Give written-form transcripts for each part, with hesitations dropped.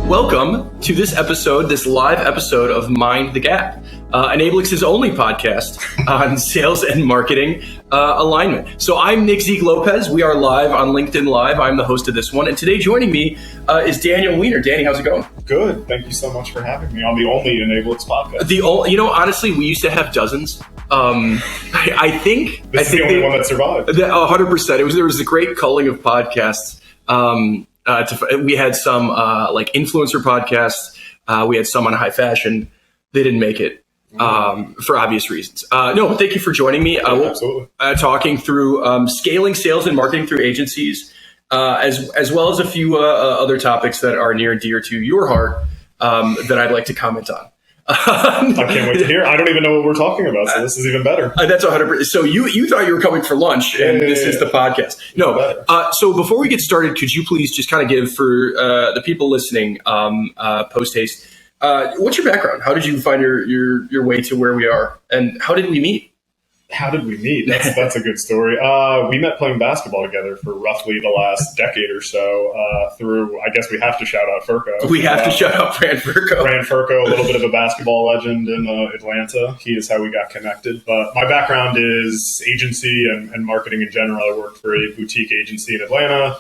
Welcome to this live episode of Mind the Gap, Enablix's only podcast on sales and marketing alignment. So I'm Nick Zeke Lopez. We are live on LinkedIn Live. I'm the host of this one. And today joining me is Daniel Weiner. Danny, how's it going? Good. Thank you so much for having me on the only Enablix podcast. Honestly, we used to have dozens. I think this is the only one that survived. 100%. There was a great culling of podcasts. We had some like influencer podcasts. We had some on high fashion. They didn't make it for obvious reasons. No, thank you for joining me. Absolutely. Talking through scaling sales and marketing through agencies, as well as a few other topics that are near and dear to your heart that I'd like to comment on. I can't wait to hear. I don't even know what we're talking about, so this is even better. That's 100%. So you thought you were coming for lunch, and this is the podcast. No. So before we get started, could you please just kind of give for the people listening, post haste, what's your background? How did you find your way to where we are, and how did we meet? How did we meet? That's a good story. We met playing basketball together for roughly the last decade or so through, I guess we have to shout out Furco. We have to shout out Fran Furco. Fran Furco, a little bit of a basketball legend in Atlanta. He is how we got connected. But my background is agency and marketing in general. I worked for a boutique agency in Atlanta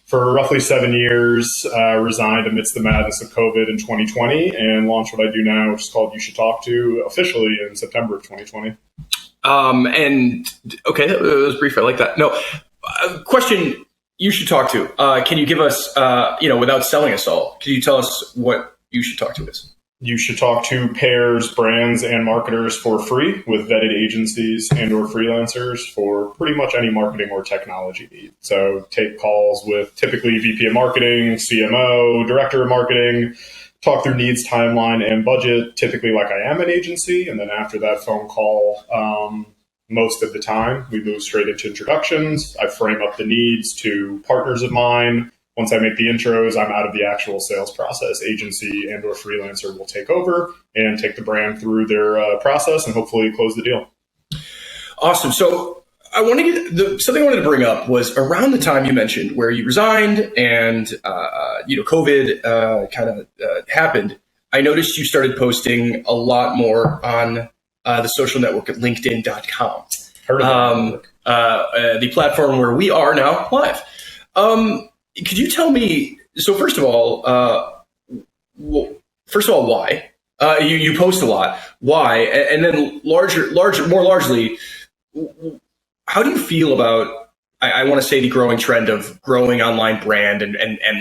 for roughly 7 years, resigned amidst the madness of COVID in 2020 and launched what I do now, which is called You Should Talk To, officially in September of 2020. And okay, that was brief. I like that. No, question You Should Talk To. Can you give us, without selling us all, can you tell us what You Should Talk To is? You Should Talk To pairs brands and marketers for free with vetted agencies and or freelancers for pretty much any marketing or technology need. So take calls with typically VP of marketing, CMO, director of marketing, talk through needs, timeline, and budget, typically like I am an agency. And then after that phone call, most of the time, we move straight into introductions. I frame up the needs to partners of mine. Once I make the intros, I'm out of the actual sales process. Agency and or freelancer will take over and take the brand through their process and hopefully close the deal. Awesome. So something I wanted to bring up was around the time you mentioned where you resigned and, COVID kind of happened. I noticed you started posting a lot more on the social network at LinkedIn.com. Heard of the platform where we are now live. Could you tell me, so first of all, why? You post a lot. Why? And then more largely, how do you feel about, I want to say, the growing trend of growing online brand and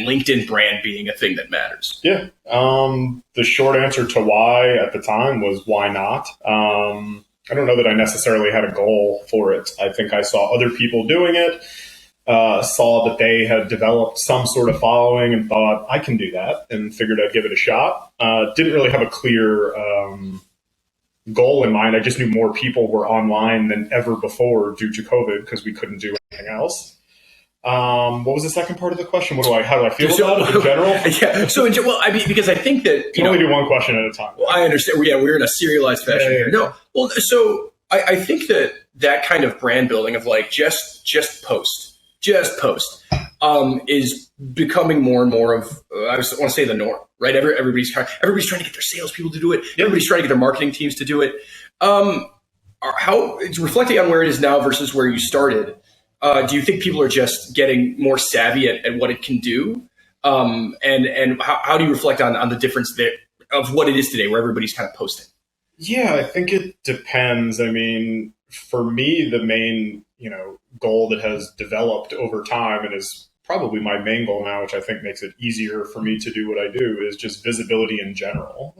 LinkedIn brand being a thing that matters? Yeah. The short answer to why at the time was why not? I don't know that I necessarily had a goal for it. I think I saw other people doing it, saw that they had developed some sort of following and thought I can do that and figured I'd give it a shot. Didn't really have a clear goal in mind. I just knew more people were online than ever before due to COVID because we couldn't do anything else. What was the second part of the question? How do I feel about it in general? Yeah. So, because I think that you can only do one question at a time. Well, I understand. Yeah, we're in a serialized fashion here. No. Well, so I think that kind of brand building of like just post, is becoming more and more of, I want to say, the norm, right? Everybody's trying to get their salespeople to do it. Everybody's trying to get their marketing teams to do it. How it's reflecting on where it is now versus where you started. Do you think people are just getting more savvy at what it can do? And how do you reflect on the difference there of what it is today, where everybody's kind of posting? Yeah, I think it depends. I mean, for me, the main goal that has developed over time and is probably my main goal now, which I think makes it easier for me to do what I do, is just visibility in general.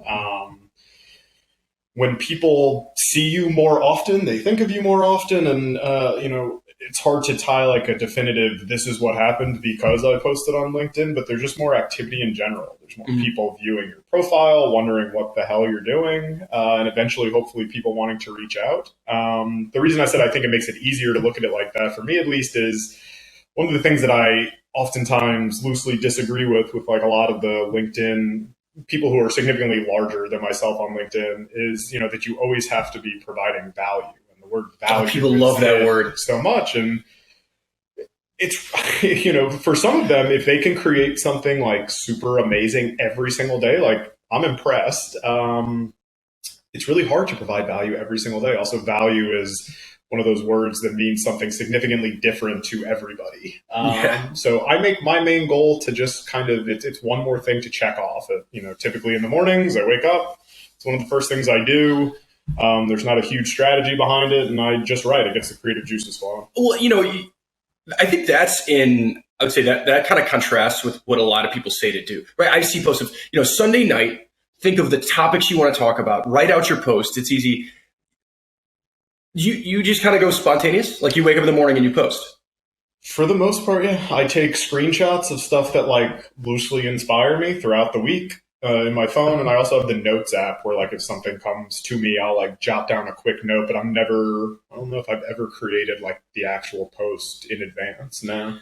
When people see you more often, they think of you more often, and it's hard to tie like a definitive, this is what happened because I posted on LinkedIn, but there's just more activity in general. There's more people viewing your profile, wondering what the hell you're doing, and eventually, hopefully, people wanting to reach out. The reason I said I think it makes it easier to look at it like that, for me at least, is one of the things that I oftentimes loosely disagree with like a lot of the LinkedIn people who are significantly larger than myself on LinkedIn is, that you always have to be providing value. And the word value. People love that word so much. And it's, for some of them, if they can create something like super amazing every single day, like I'm impressed. It's really hard to provide value every single day. Also, value is one of those words that means something significantly different to everybody. Yeah. So I make my main goal to just kind of, it's one more thing to check off. Typically in the mornings, I wake up. It's one of the first things I do. There's not a huge strategy behind it, and I just write. It gets the creative juices flowing. Well, I think I would say that kind of contrasts with what a lot of people say to do, right? I see posts of, Sunday night, think of the topics you want to talk about, write out your post. It's easy. You just kind of go spontaneous, like you wake up in the morning and you post. For the most part, yeah. I take screenshots of stuff that like loosely inspire me throughout the week in my phone, and I also have the Notes app where like if something comes to me, I'll like jot down a quick note. But I don't know if I've ever created like the actual post in advance. No.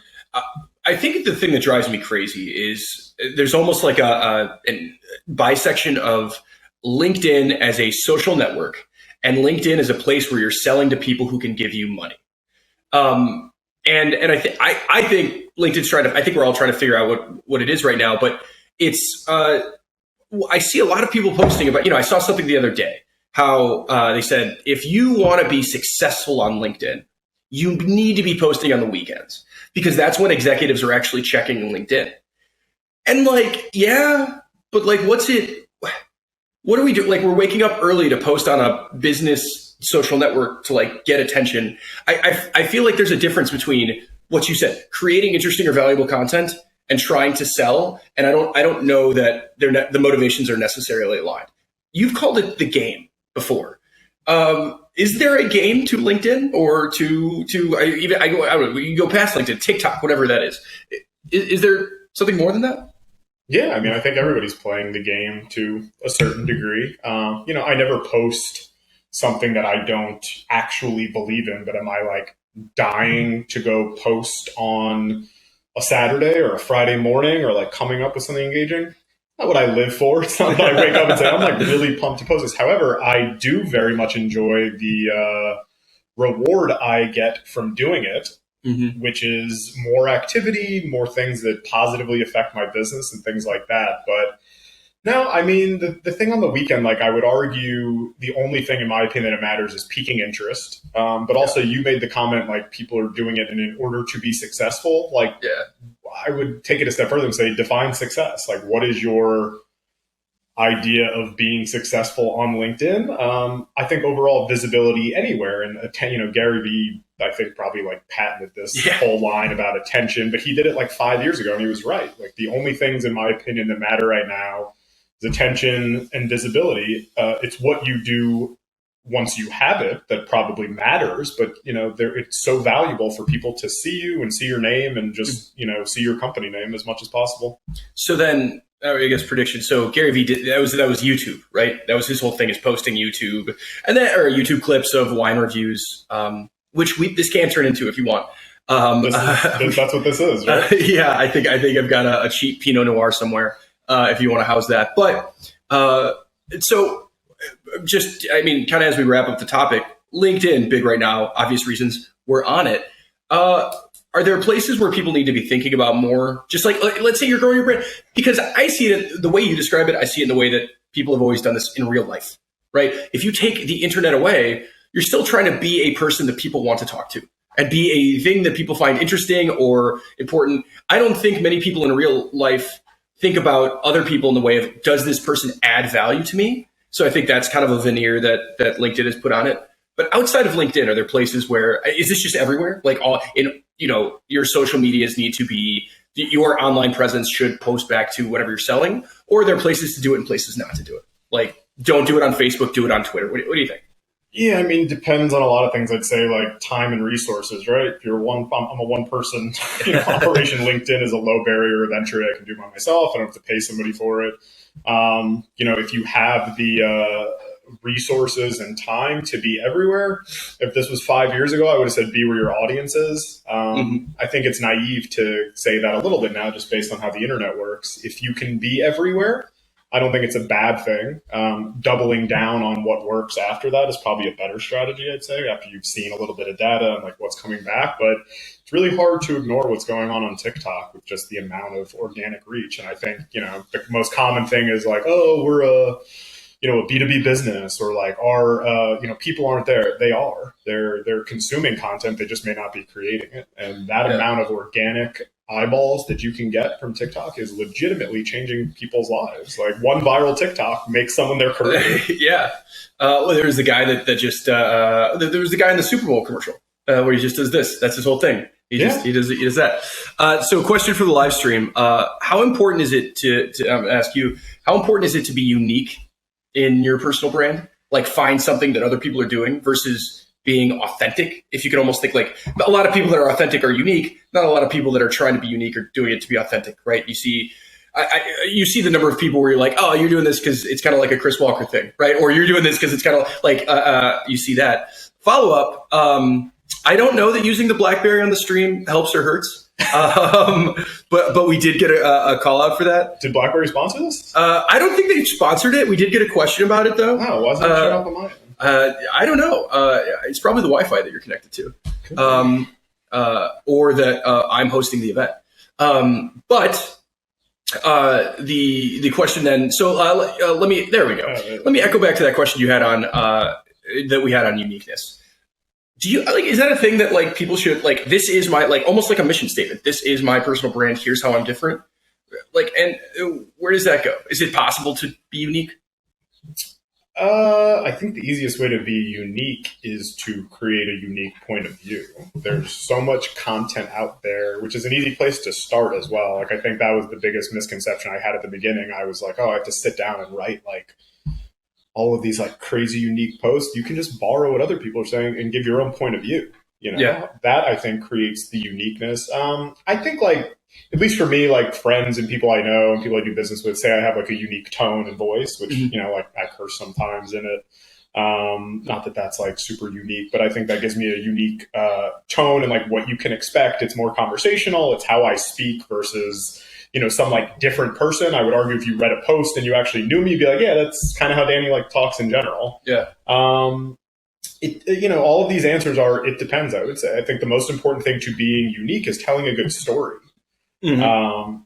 I think the thing that drives me crazy is there's almost like a bisection of LinkedIn as a social network and LinkedIn is a place where you're selling to people who can give you money. And I think LinkedIn's I think we're all trying to figure out what it is right now, but it's, I see a lot of people posting about, I saw something the other day, how they said, if you want to be successful on LinkedIn, you need to be posting on the weekends because that's when executives are actually checking LinkedIn. And like, yeah, but like, what do we do? Like, we're waking up early to post on a business social network to like get attention. I feel like there's a difference between what you said, creating interesting or valuable content and trying to sell. And I don't know that the motivations are necessarily aligned. You've called it the game before. Is there a game to LinkedIn or to I don't know, you go past LinkedIn, TikTok, whatever that is. Is there something more than that? Yeah, I mean, I think everybody's playing the game to a certain degree. I never post something that I don't actually believe in, but am I like dying to go post on a Saturday or a Friday morning or like coming up with something engaging? Not what I live for. It's not what I wake up and say, I'm like really pumped to post this. However, I do very much enjoy the reward I get from doing it. Mm-hmm. Which is more activity, more things that positively affect my business and things like that. But no, I mean, the thing on the weekend, like I would argue the only thing in my opinion that matters is piquing interest. But also you made the comment, like people are doing it in order to be successful. Like, yeah. I would take it a step further and say, define success. Like, what is your idea of being successful on LinkedIn? I think overall visibility anywhere, and Gary Vee, I think probably like patented this whole line about attention, but he did it like 5 years ago and he was right. Like the only things in my opinion that matter right now is attention and visibility. It's what you do once you have it that probably matters, but it's so valuable for people to see you and see your name and just, see your company name as much as possible. So then, I guess prediction. So Gary Vee did that was YouTube, right? That was his whole thing, is posting YouTube and then or YouTube clips of wine reviews, which this can turn into if you want. That's what this is, right? Yeah, I think I've got a cheap Pinot Noir somewhere if you want to house that. But so just, I mean, kind of as we wrap up the topic, LinkedIn big right now, obvious reasons we're on it. Are there places where people need to be thinking about more? Just like let's say you're growing your brand, because I see it the way you describe it. I see it in the way that people have always done this in real life, right? If you take the internet away, you're still trying to be a person that people want to talk to and be a thing that people find interesting or important. I don't think many people in real life think about other people in the way of, does this person add value to me? So I think that's kind of a veneer that LinkedIn has put on it. But outside of LinkedIn, are there places where, is this just everywhere? Like your social medias need to be, your online presence should post back to whatever you're selling, or are there places to do it and places not to do it? Like, don't do it on Facebook, do it on Twitter. What do you think? Yeah, I mean, depends on a lot of things. I'd say like time and resources, right? If you're I'm a one person operation. LinkedIn is a low barrier of entry. I can do it by myself. I don't have to pay somebody for it. If you have the resources and time to be everywhere, if this was 5 years ago, I would have said be where your audience is. I think it's naive to say that a little bit now, just based on how the internet works. If you can be everywhere, I don't think it's a bad thing. Doubling down on what works after that is probably a better strategy, I'd say, after you've seen a little bit of data and like what's coming back. But it's really hard to ignore what's going on TikTok with just the amount of organic reach. And I think, the most common thing is like, oh, we're a B2B business, or like our, people aren't there. They are. They're consuming content. They just may not be creating it. And that amount of organic eyeballs that you can get from TikTok is legitimately changing people's lives. Like one viral TikTok makes someone their career. Yeah. Well, there was the guy that just, there was the guy in the Super Bowl commercial where he just does this. That's his whole thing. He does that. So question for the live stream. How important is it to ask you, how important is it to be unique in your personal brand? Like find something that other people are doing versus being authentic. If you could almost think like a lot of people that are authentic are unique. Not a lot of people that are trying to be unique are doing it to be authentic, right? You see, you see the number of people where you're like, oh, you're doing this because it's kind of like a Chris Walker thing, right? Or you're doing this because it's kind of like, you see that. Follow up. I don't know that using the BlackBerry on the stream helps or hurts. But we did get a call out for that. Did BlackBerry sponsor this? I don't think they sponsored it. We did get a question about it though. Oh, wasn't it shut up on mine? I don't know. It's probably the Wi-Fi that you're connected to, or that I'm hosting the event. But the question then. So let me. There we go. Let me echo back to that question you had on that we had on uniqueness. Do you like? Is that a thing that like people should like? This is my like almost like a mission statement. This is my personal brand. Here's how I'm different. Like, and where does that go? Is it possible to be unique? I think the easiest way to be unique is to create a unique point of view. There's so much content out there, which is an easy place to start as well. Like, I think that was the biggest misconception I had at the beginning. I was like, oh, I have to sit down and write like all of these like crazy unique posts. You can just borrow what other people are saying and give your own point of view. That I think creates the uniqueness. I think like, at least for me, like friends and people I know and people I do business with say I have like a unique tone and voice, which, like I curse sometimes in it. Not that that's like super unique, but I think that gives me a unique tone and like what you can expect. It's more conversational. It's how I speak versus, some like different person. I would argue if you read a post and you actually knew me, you'd be like, yeah, that's kind of how Danny like talks in general. Yeah. All of these answers are, it depends, I would say. I think the most important thing to being unique is telling a good story. Mm-hmm.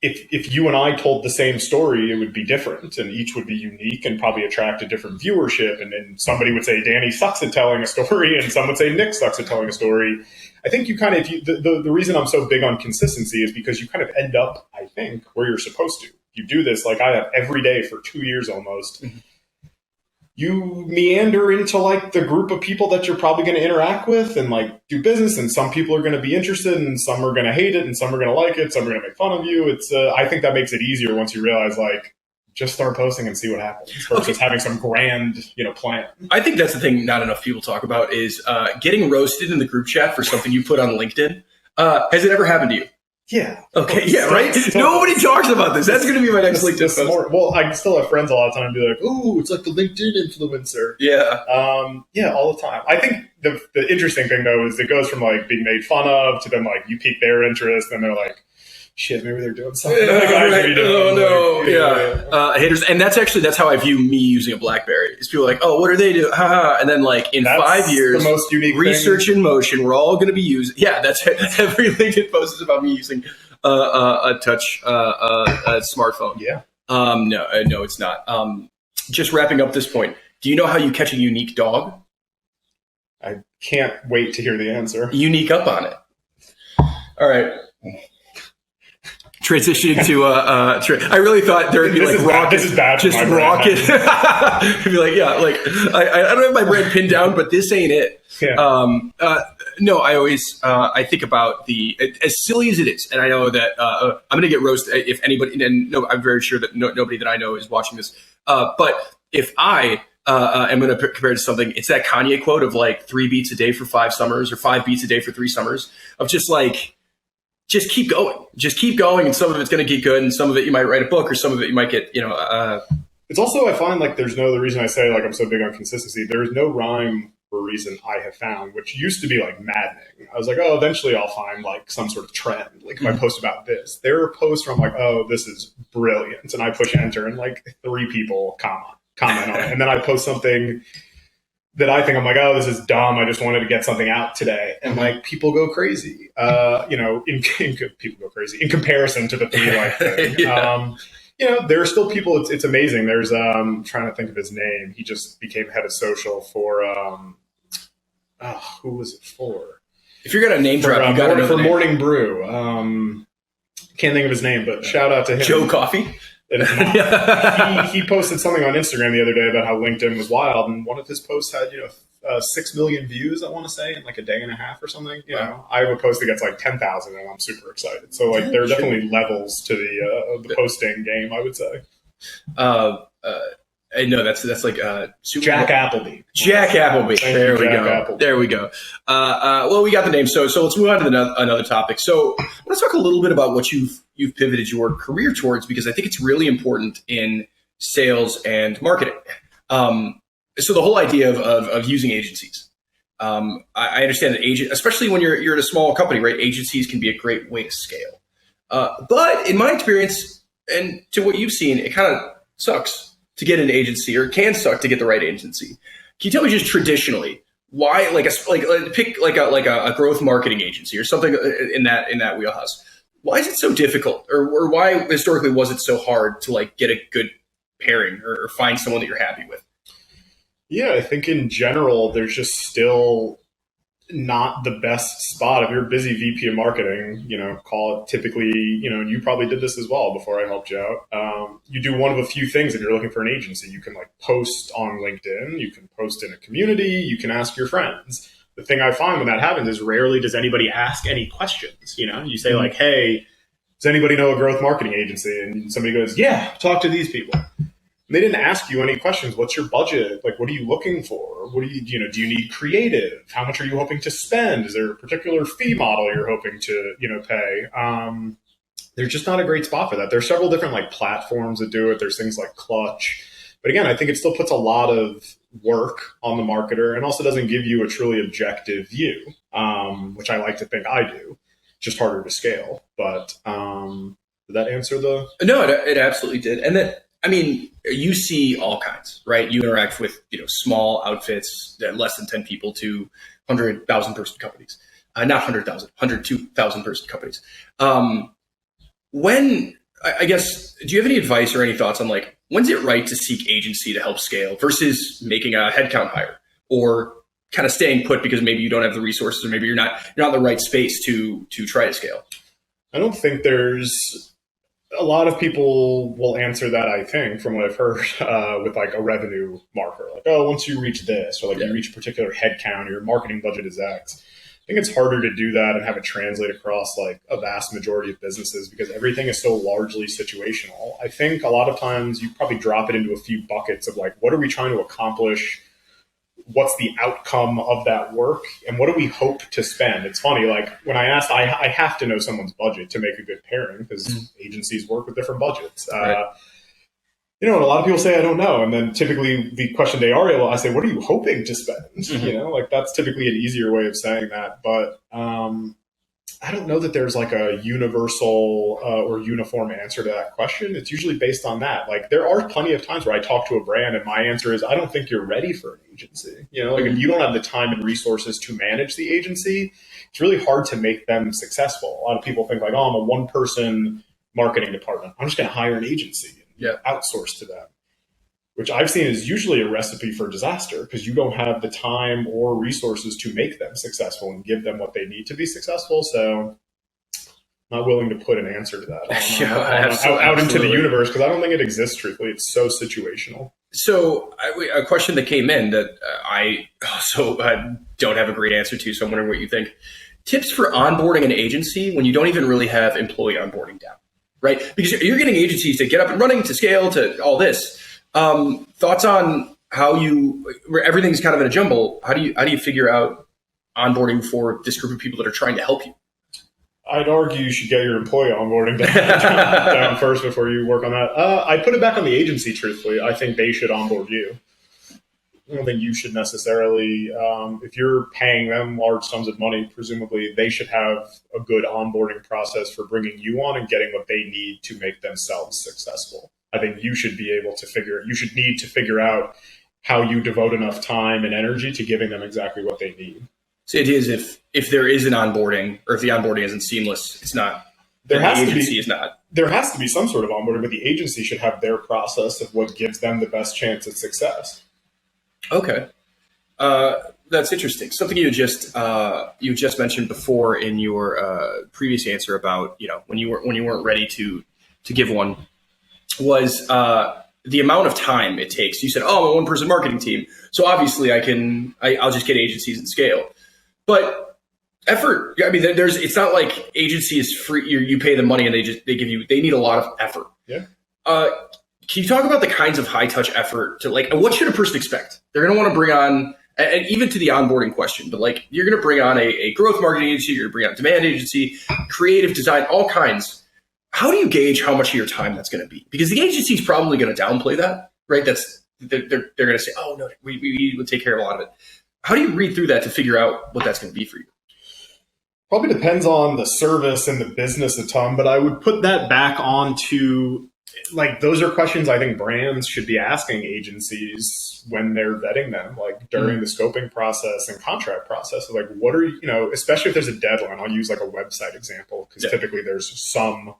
If you and I told the same story, it would be different and each would be unique and probably attract a different viewership. And then somebody would say, Danny sucks at telling a story. And some would say, Nick sucks at telling a story. I think you kind of, the reason I'm so big on consistency is because you kind of end up, I think, where you're supposed to. You do this like I have every day for 2 years almost. Mm-hmm. You meander into like the group of people that you're probably going to interact with and like do business. And some people are going to be interested and some are going to hate it and some are going to like it. Some are going to make fun of you. It's I think that makes it easier once you realize like just start posting and see what happens versus having some grand, plan. I think that's the thing not enough people talk about is getting roasted in the group chat for something you put on LinkedIn. Has it ever happened to you? Yeah. Okay. Yeah. Right. Nobody talks about this. That's going to be my next LinkedIn post. Well, I still have friends a lot of time be like, "Oh, it's like the LinkedIn influencer." Yeah. Yeah, all the time. I think the interesting thing though is it goes from like being made fun of to then like you pique their interest and they're like, shit, maybe they're doing something. Haters. And that's how I view me using a BlackBerry. Is people are like, oh, what are they doing? And then like in 5 years, the most unique research in motion, we're all going to be using. Yeah, that's every LinkedIn post is about me using a touch smartphone. Yeah. No, it's not. Just wrapping up this point. Do you know how you catch a unique dog? I can't wait to hear the answer. Unique up on it. All right. Transitioning to I really thought there would be like rocket, this is bad just rocket. It'd be like, yeah, like I don't have my brand pinned down, but this ain't it. Yeah. No, I always I think about as silly as it is, and I know that I'm going to get roasted if anybody. And no, I'm very sure that nobody that I know is watching this. But if I am going to compare it to something, it's that Kanye quote of like 3 beats a day for 5 summers, or 5 beats a day for 3 summers, of just like. Just keep going. Just keep going, and some of it's going to get good, and some of it you might write a book, or some of it you might get, It's also, I find like there's no, the reason I say like I'm so big on consistency, there's no rhyme or reason I have found, which used to be like maddening. I was like, oh, eventually I'll find like some sort of trend. Like if I post about this, there are posts where I'm like, oh, this is brilliant. And I push enter and like 3 people comment on it. And then I post something that I think I'm like, oh, this is dumb. I just wanted to get something out today. And like people go crazy, people go crazy in comparison to the 3 like thing. There are still people. It's amazing. There's trying to think of his name. He just became head of social for who was it for? If you're gonna name drop, you got to know for Morning Brew. Can't think of his name, but shout out to him. Joe Coffee. He posted something on Instagram the other day about how LinkedIn was wild, and one of his posts had 6 million views, I want to say, in like a day and a half or something. I have a post that gets like 10,000, and I'm super excited. So like there are definitely levels to the posting game, I would say. No, that's like Jack Appleby. Jack Appleby. There we go. Appleby. There we go. Well, we got the name. So let's move on to another topic. So I want to talk a little bit about what you've pivoted your career towards, because I think it's really important in sales and marketing. So the whole idea of using agencies. I understand that especially when you're at a small company, right? Agencies can be a great way to scale. But in my experience, and to what you've seen, it kind of sucks to get an agency, or it can suck to get the right agency. Can you tell me just traditionally why, pick a growth marketing agency or something in that wheelhouse? Why is it so difficult, or why historically was it so hard to like get a good pairing or find someone that you're happy with? Yeah, I think in general, there's just still not the best spot. If you're a busy VP of marketing, call it typically, and you probably did this as well before I helped you out. You do one of a few things if you're looking for an agency. You can like post on LinkedIn, you can post in a community, you can ask your friends. The thing I find when that happens is rarely does anybody ask any questions. You say like, hey, does anybody know a growth marketing agency? And somebody goes, yeah, talk to these people. And they didn't ask you any questions. What's your budget? Like, what are you looking for? What do you need creative? How much are you hoping to spend? Is there a particular fee model you're hoping to, pay? There's just not a great spot for that. There's several different like platforms that do it. There's things like Clutch. But again, I think it still puts a lot of work on the marketer and also doesn't give you a truly objective view, which I like to think I do. Just harder to scale. But did that answer the... No, it absolutely did. And then, I mean, you see all kinds, right? You interact with, small outfits, less than 10 people, to 100,000 person companies. Not 100,000, 102,000 person companies. I guess, do you have any advice or any thoughts on like, when's it right to seek agency to help scale versus making a headcount hire, or kind of staying put because maybe you don't have the resources, or maybe you're not in the right space to try to scale? I don't think there's... A lot of people will answer that, I think, from what I've heard, with like a revenue marker. Like, oh, once you reach this, or like you reach a particular headcount, your marketing budget is X. I think it's harder to do that and have it translate across like a vast majority of businesses because everything is so largely situational. I think a lot of times you probably drop it into a few buckets of like, what are we trying to accomplish? What's the outcome of that work, and what do we hope to spend? It's funny, like when I asked, I have to know someone's budget to make a good pairing because agencies work with different budgets. Right. And a lot of people say, I don't know. And then typically the question they are able, I say, what are you hoping to spend? Like that's typically an easier way of saying that. But I don't know that there's like a universal or uniform answer to that question. It's usually based on that. Like there are plenty of times where I talk to a brand and my answer is, I don't think you're ready for an agency. If you don't have the time and resources to manage the agency, it's really hard to make them successful. A lot of people think like, oh, I'm a one-person marketing department. I'm just going to hire an agency and outsource to them, which I've seen is usually a recipe for disaster because you don't have the time or resources to make them successful and give them what they need to be successful. So I'm not willing to put an answer to that out into the universe because I don't think it exists, truthfully. It's so situational. So a question that came in that I also don't have a great answer to, so I'm wondering what you think. Tips for onboarding an agency when you don't even really have employee onboarding down, right? Because you're getting agencies to get up and running, to scale, to all this. Thoughts on where everything's kind of in a jumble. How do you figure out onboarding for this group of people that are trying to help you? I'd argue you should get your employee onboarding down first before you work on that. I put it back on the agency, truthfully. I think they should onboard you. I don't think you should necessarily, if you're paying them large sums of money, presumably they should have a good onboarding process for bringing you on and getting what they need to make themselves successful. I think you should be able to need to figure out how you devote enough time and energy to giving them exactly what they need. So the idea is if there is an onboarding, or if the onboarding isn't seamless, it's not. There has to be some sort of onboarding, but the agency should have their process of what gives them the best chance at success. Okay, that's interesting. Something you just mentioned before in your previous answer about when you weren't ready to give one was the amount of time it takes. You said, "Oh, I'm a one-person marketing team, so obviously I'll just get agencies and scale." But effort. I mean, it's not like agency is free. You pay them money and they need a lot of effort. Yeah. Can you talk about the kinds of high touch effort to what should a person expect? They're going to want to bring on, and even to the onboarding question, but you're going to bring on a growth marketing agency, you're going to bring on a demand agency, creative design, all kinds. How do you gauge how much of your time that's going to be? Because the agency is probably going to downplay that, right? They're going to say, "Oh no, we will take care of a lot of it." How do you read through that to figure out what that's going to be for you? Probably depends on the service and the business a ton, but I would put that back onto those are questions I think brands should be asking agencies when they're vetting them, during the scoping process and contract process. What are especially if there's a deadline. I'll use a website example because typically there's some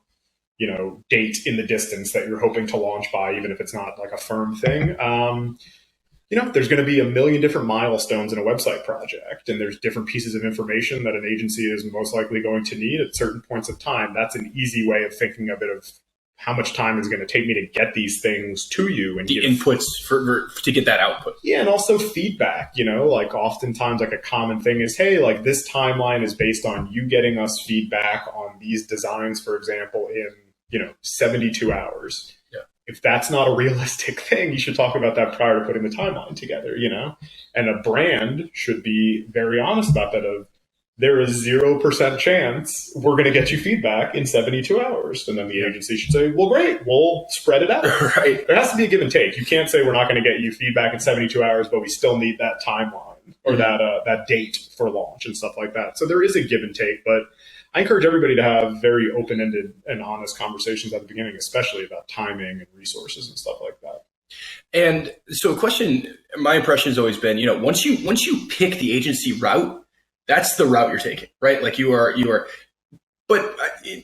date in the distance that you're hoping to launch by, even if it's not a firm thing. There's going to be a million different milestones in a website project, and there's different pieces of information that an agency is most likely going to need at certain points of time. That's an easy way of thinking of it, of how much time is it going to take me to get these things to you and the inputs to get that output. Yeah, and also feedback. Oftentimes a common thing is, hey, this timeline is based on you getting us feedback on these designs, for example, in 72 hours. If that's not a realistic thing, you should talk about that prior to putting the timeline together, And a brand should be very honest about that. There is 0% chance we're going to get you feedback in 72 hours. And then the agency should say, well, great, we'll spread it out. Right. There has to be a give and take. You can't say we're not going to get you feedback in 72 hours, but we still need that timeline or that date for launch and stuff like that. So there is a give and take, but I encourage everybody to have very open-ended and honest conversations at the beginning, especially about timing and resources and stuff like that. And so my impression has always been, once you pick the agency route, that's the route you're taking, right? You are, but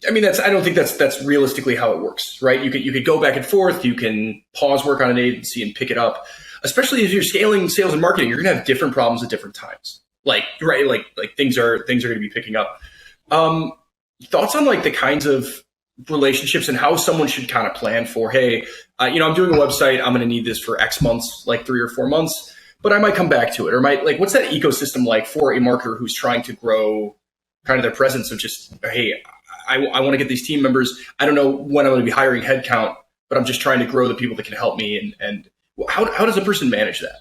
I mean, I don't think that's realistically how it works, right? You could go back and forth, you can pause work on an agency and pick it up, especially if you're scaling sales and marketing, you're going to have different problems at different times. Things are going to be picking up. Thoughts on the kinds of relationships and how someone should kind of plan for, hey, I'm doing a website, I'm going to need this for X months, 3 or 4 months, but I might come back to it. Or what's that ecosystem like for a marketer who's trying to grow kind of their presence of just, hey, I want to get these team members. I don't know when I'm going to be hiring headcount, but I'm just trying to grow the people that can help me. And how does a person manage that?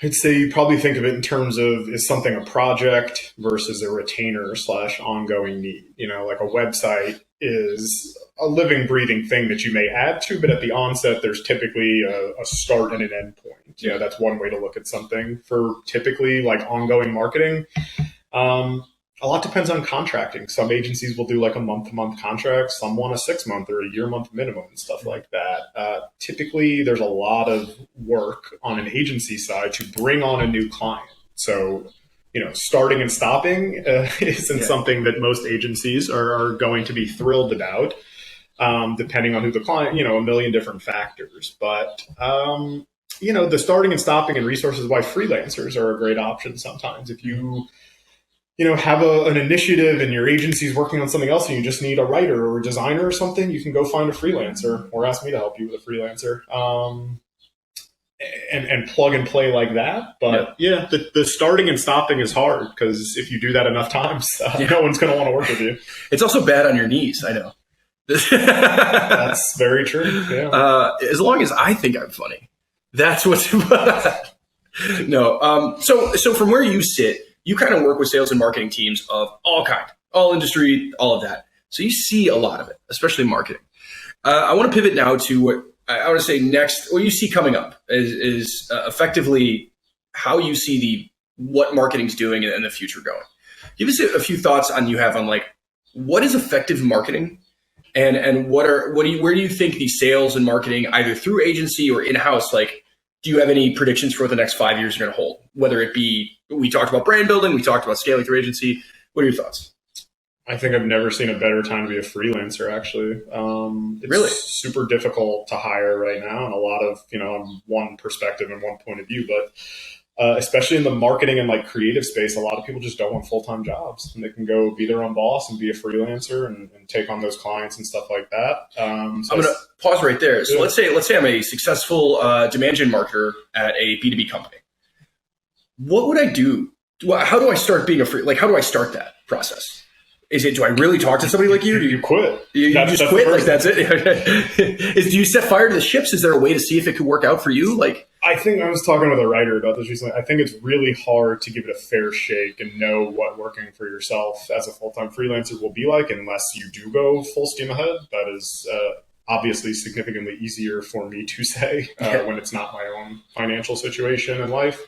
I'd say you probably think of it in terms of, is something a project versus a retainer / ongoing need. A website is a living, breathing thing that you may add to, but at the onset, there's typically a start and an end point. That's one way to look at something. For typically ongoing marketing, a lot depends on contracting. Some agencies will do a month-to-month contract. Some want a 6-month or a year-month minimum and stuff like that. Typically, there's a lot of work on an agency side to bring on a new client. So, starting and stopping isn't something that most agencies are going to be thrilled about, depending on who the client, a million different factors. But, the starting and stopping and resources is why freelancers are a great option sometimes. If you have an initiative and your agency's working on something else and you just need a writer or a designer or something, you can go find a freelancer or ask me to help you with a freelancer and plug and play like that. But the starting and stopping is hard because if you do that enough times, no one's going to want to work with you. It's also bad on your knees, I know. That's very true. Yeah. As long as I think I'm funny, that's what's no. So from where you sit, you kind of work with sales and marketing teams of all industry, all of that. So you see a lot of it, especially marketing. I want to pivot now to I want to say next, what you see coming up is effectively how you see what marketing's doing and the future going. Give us a few thoughts you have on like what is effective marketing, and where do you think the sales and marketing either through agency or in house, like do you have any predictions for what the next 5 years are going to hold? Whether it be, we talked about brand building, we talked about scaling through agency. What are your thoughts? I think I've never seen a better time to be a freelancer, actually. It's really super difficult to hire right now, and a lot of, on one perspective and one point of view, but especially in the marketing and like creative space, a lot of people just don't want full-time jobs, and they can go be their own boss and be a freelancer and take on those clients and stuff like that. So I'm going to pause right there. So let's say I'm a successful demand gen marketer at a B2B company. What would I do? How do I start being how do I start that process? Do I really talk to somebody like you? You quit. You just quit? Like that's it? Do you set fire to the ships? Is there a way to see if it could work out for you? Like, I think I was talking with a writer about this recently. I think it's really hard to give it a fair shake and know what working for yourself as a full-time freelancer will be like unless you do go full steam ahead. That is obviously significantly easier for me to say when it's not my own financial situation in life.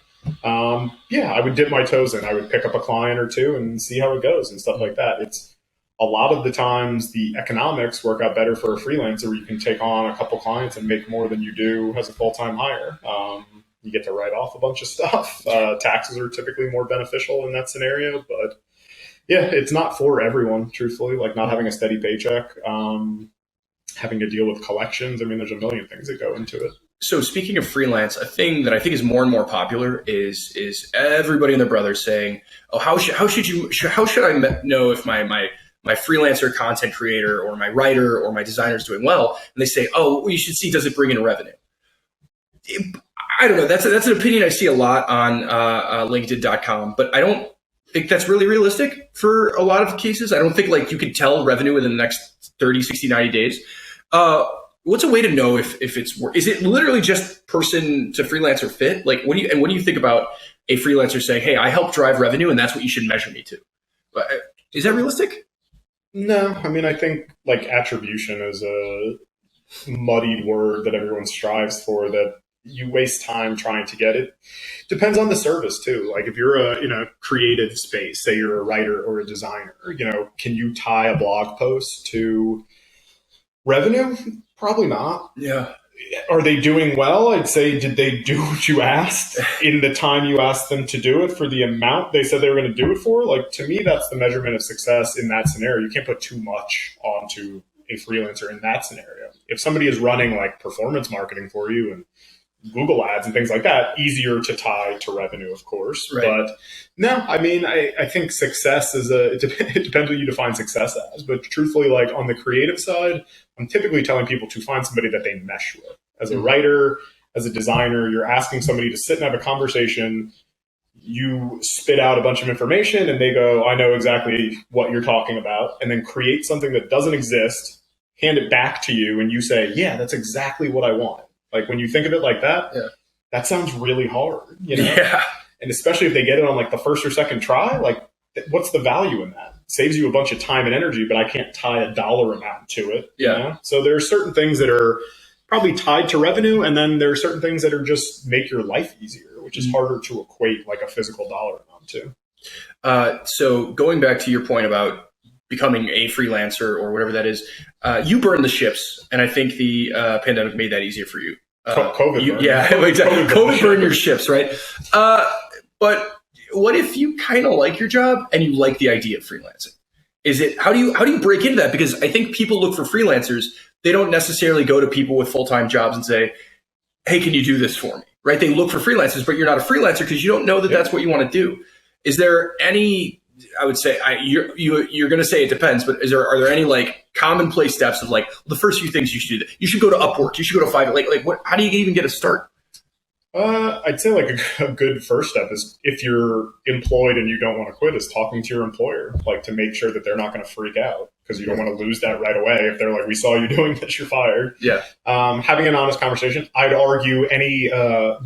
I would dip my toes in. I would pick up a client or two and see how it goes and stuff like that. It's a lot of the times the economics work out better for a freelancer where you can take on a couple clients and make more than you do as a full-time hire. You get to write off a bunch of stuff. Taxes are typically more beneficial in that scenario, but yeah, it's not for everyone, truthfully, like not having a steady paycheck, having to deal with collections. I mean, there's a million things that go into it. So speaking of freelance, a thing that I think is more and more popular is everybody and their brother saying, "Oh, how should I know if my freelancer content creator or my writer or my designer is doing well?" And they say, "Oh, well, you should see, does it bring in revenue?" I don't know. That's an opinion I see a lot on LinkedIn.com, but I don't think that's really realistic for a lot of cases. I don't think like you could tell revenue within the next 30, 60, 90 days. What's a way to know if it's is it literally just person to freelancer fit? Like, what do you think about a freelancer saying, "Hey, I help drive revenue, and that's what you should measure me to"? Is that realistic? No, I mean, I think like attribution is a muddied word that everyone strives for, that you waste time trying to get it. Depends on the service too. Like if you're in a creative space, say you're a writer or a designer, can you tie a blog post to revenue? Probably not. Yeah. Are they doing well? I'd say, did they do what you asked in the time you asked them to do it for the amount they said they were going to do it for? Like, to me, that's the measurement of success in that scenario. You can't put too much onto a freelancer in that scenario. If somebody is running like performance marketing for you and Google ads and things like that, easier to tie to revenue, of course. Right. But no, I mean, I think success is it depends what you define success as. But truthfully, like on the creative side, I'm typically telling people to find somebody that they mesh with. As a writer, as a designer, you're asking somebody to sit and have a conversation. You spit out a bunch of information and they go, "I know exactly what you're talking about," and then create something that doesn't exist, hand it back to you, and you say, "Yeah, that's exactly what I want." Like when you think of it like that, that sounds really hard, Yeah. And especially if they get it on like the first or second try, like what's the value in that? It saves you a bunch of time and energy, but I can't tie a dollar amount to it. Yeah. So there are certain things that are probably tied to revenue, and then there are certain things that are just make your life easier, which is harder to equate like a physical dollar amount to. So going back to your point about becoming a freelancer or whatever that is, you burn the ships, and I think the pandemic made that easier for you. COVID. Exactly. COVID burned your ships, right? But what if you kind of like your job and you like the idea of freelancing? How do you break into that? Because I think people look for freelancers. They don't necessarily go to people with full-time jobs and say, "Hey, can you do this for me?" Right? They look for freelancers, but you're not a freelancer because you don't know that that's what you want to do. Is there any? I would say you're going to say it depends, but are there any like commonplace steps of like the first few things you should do? You should go to Upwork. You should go to Fiverr. Like what? How do you even get a start? I'd say like a good first step is, if you're employed and you don't want to quit, is talking to your employer, like to make sure that they're not going to freak out, because you don't want to lose that right away. If they're like, "We saw you doing this, you're fired." Yeah. Having an honest conversation. I'd argue any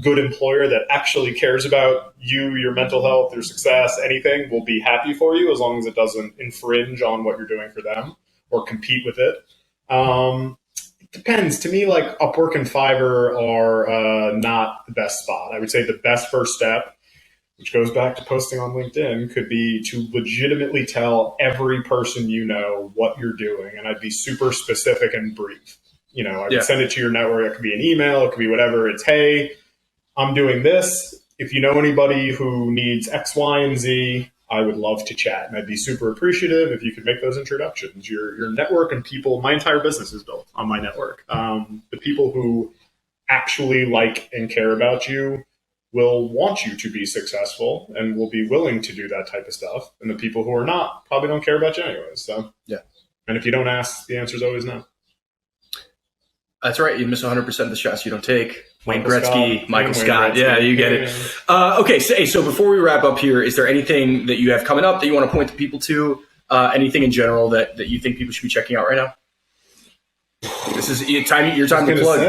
good employer that actually cares about you, your mental health, your success, anything, will be happy for you as long as it doesn't infringe on what you're doing for them or compete with it. Depends. To me, like Upwork and Fiverr are not the best spot. I would say the best first step, which goes back to posting on LinkedIn, could be to legitimately tell every person you know what you're doing. And I'd be super specific and brief. I would send it to your network. It could be an email. It could be whatever. It's, hey, I'm doing this. If you know anybody who needs X, Y, and Z, I would love to chat. And I'd be super appreciative if you could make those introductions. Your network and people, my entire business is built on my network. The people who actually like and care about you will want you to be successful and will be willing to do that type of stuff. And the people who are not probably don't care about you anyways. So, and if you don't ask, the answer is always no. That's right. You miss 100% of the shots you don't take. Wayne Michael Gretzky, Scott, Michael Wayne Scott. Gretzky. Yeah, you get it. Okay, so before we wrap up here, is there anything that you have coming up that you want to point the people to? Anything in general that you think people should be checking out right now? This is your time to plug.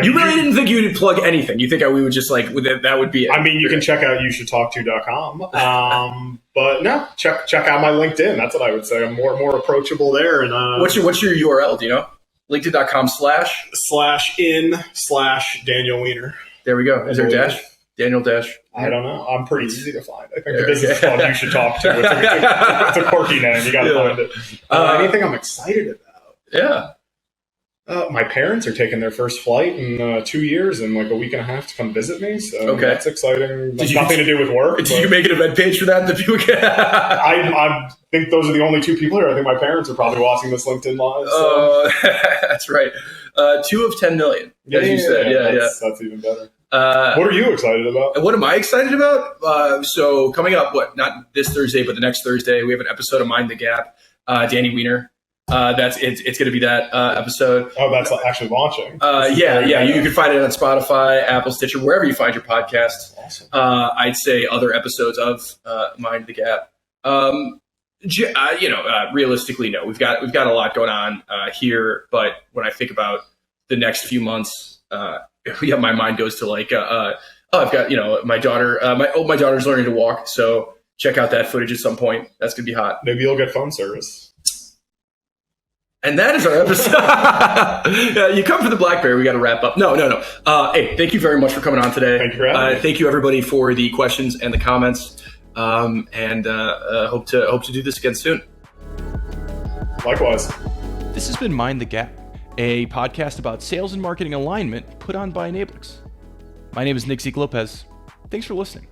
You really didn't think you would plug anything. You think we would just that would be it. I mean, you can check out youshouldtalkto.com. But no, check out my LinkedIn. That's what I would say. I'm more approachable there. And what's your URL? Do you know? LinkedIn.com/in/Daniel Wiener. There we go. Is there a dash? Daniel dash? I don't know. I'm pretty easy to find. I think the business is called You Should Talk To. It's a quirky name. You got to find it. Anything I'm excited about? Yeah. My parents are taking their first flight in 2 years and like a week and a half to come visit me. So that's exciting. Nothing to do with work. Did you make an event page for that? I think those are the only two people here. I think my parents are probably watching this LinkedIn live. So. That's right. 2 of 10 million, as you said. That's even better. What are you excited about? What am I excited about? So coming up, not this Thursday, but the next Thursday, we have an episode of Mind the Gap. Danny Wiener. It's going to be that episode. Oh, that's actually launching. You can find it on Spotify, Apple, Stitcher, wherever you find your podcasts. Awesome. I'd say other episodes of Mind the Gap. Realistically, no. We've got a lot going on here, but when I think about the next few months, my mind goes to I've got my daughter. My daughter's learning to walk, so check out that footage at some point. That's gonna be hot. Maybe you'll get phone service. And that is our episode. You come for the BlackBerry. We got to wrap up. No. Hey, thank you very much for coming on today. Thank you for having me. Thank you everybody for the questions and the comments. And hope to do this again soon. Likewise. This has been Mind the Gap, a podcast about sales and marketing alignment put on by Enablix. My name is Nick Zeke Lopez. Thanks for listening.